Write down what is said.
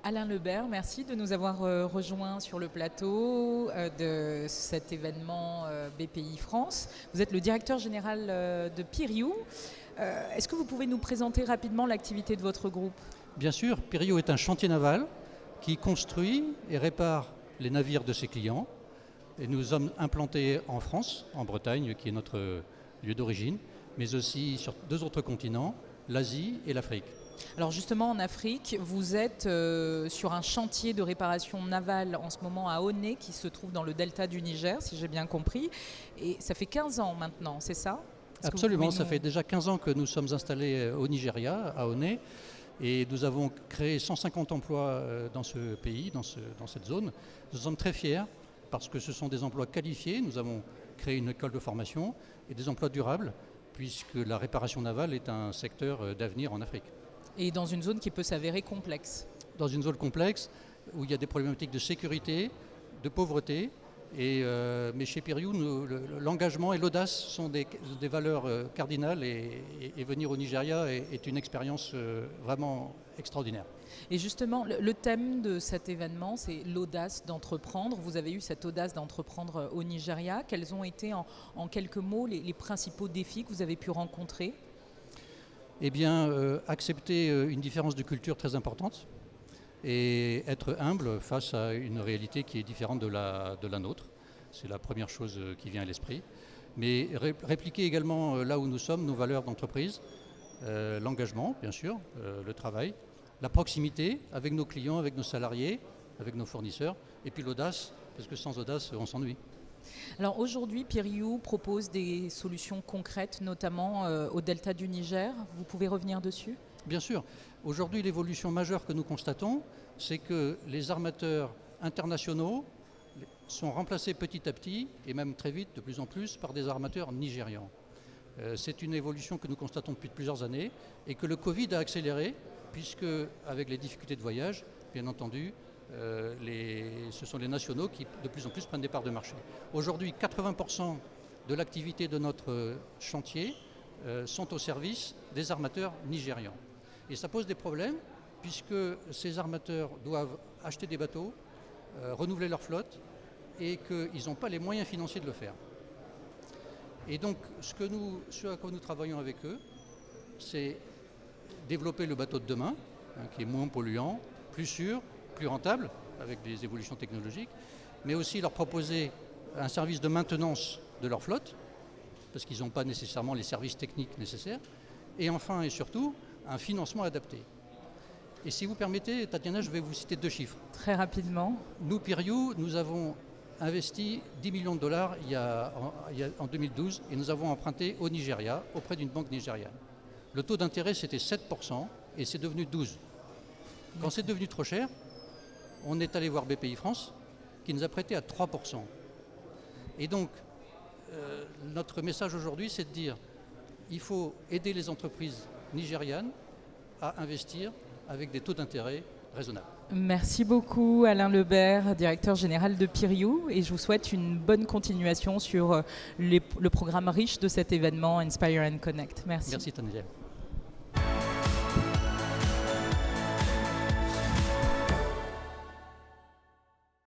Alain Lebert, merci de nous avoir rejoints sur le plateau de cet événement BPI France. Vous êtes le directeur général de Piriou. Est-ce que vous pouvez nous présenter rapidement l'activité de votre groupe ? Bien sûr, Piriou est un chantier naval qui construit et répare les navires de ses clients. Et nous sommes implantés en France, en Bretagne, qui est notre lieu d'origine, mais aussi sur 2 autres continents, l'Asie et l'Afrique. Alors justement, en Afrique, vous êtes sur un chantier de réparation navale en ce moment à Oné, qui se trouve dans le delta du Niger, si j'ai bien compris. Et ça fait 15 ans maintenant, c'est ça ? Absolument, ça fait déjà 15 ans que nous sommes installés au Nigeria, à Oné. Et nous avons créé 150 emplois dans ce pays, dans cette zone. Nous sommes très fiers parce que ce sont des emplois qualifiés. Nous avons créé une école de formation et des emplois durables, puisque la réparation navale est un secteur d'avenir en Afrique. Et dans une zone qui peut s'avérer complexe. Dans une zone complexe où il y a des problématiques de sécurité, de pauvreté. Mais chez Piriou, l'engagement et l'audace sont des valeurs cardinales et venir au Nigeria est une expérience vraiment extraordinaire. Et justement, le thème de cet événement, c'est l'audace d'entreprendre. Vous avez eu cette audace d'entreprendre au Nigeria. Quels ont été en quelques mots les principaux défis que vous avez pu rencontrer ? Eh bien, accepter une différence de culture très importante et être humble face à une réalité qui est différente de la nôtre. C'est la première chose qui vient à l'esprit. Mais répliquer également là où nous sommes, nos valeurs d'entreprise, l'engagement, bien sûr, le travail, la proximité avec nos clients, avec nos salariés, avec nos fournisseurs, et puis l'audace, parce que sans audace, on s'ennuie. Alors aujourd'hui, Piriou propose des solutions concrètes, notamment au delta du Niger. Vous pouvez revenir dessus ? Bien sûr. Aujourd'hui, l'évolution majeure que nous constatons, c'est que les armateurs internationaux sont remplacés petit à petit, et même très vite, de plus en plus, par des armateurs nigérians. C'est une évolution que nous constatons depuis plusieurs années et que le Covid a accéléré, puisque avec les difficultés de voyage, bien entendu, ce sont les nationaux qui de plus en plus prennent des parts de marché. Aujourd'hui, 80% de l'activité de notre chantier sont au service des armateurs nigérians. Et ça pose des problèmes puisque ces armateurs doivent acheter des bateaux, renouveler leur flotte et qu'ils n'ont pas les moyens financiers de le faire. Et donc ce à quoi nous travaillons avec eux, c'est développer le bateau de demain, qui est moins polluant, plus sûr, plus rentable avec des évolutions technologiques, mais aussi leur proposer un service de maintenance de leur flotte, parce qu'ils n'ont pas nécessairement les services techniques nécessaires, et enfin et surtout, un financement adapté. Et si vous permettez, Tatiana, je vais vous citer 2 chiffres. Très rapidement. Nous, Piriou, nous avons investi 10 millions de dollars en 2012 et nous avons emprunté au Nigeria, auprès d'une banque nigériane. Le taux d'intérêt, c'était 7% et c'est devenu 12%. Quand c'est devenu trop cher, on est allé voir BPI France, qui nous a prêté à 3%. Et donc, notre message aujourd'hui, c'est de dire il faut aider les entreprises nigérianes à investir avec des taux d'intérêt raisonnables. Merci beaucoup Alain Lebert, directeur général de Piriou, et je vous souhaite une bonne continuation sur le programme riche de cet événement Inspire and Connect. Merci. Merci Tanzania.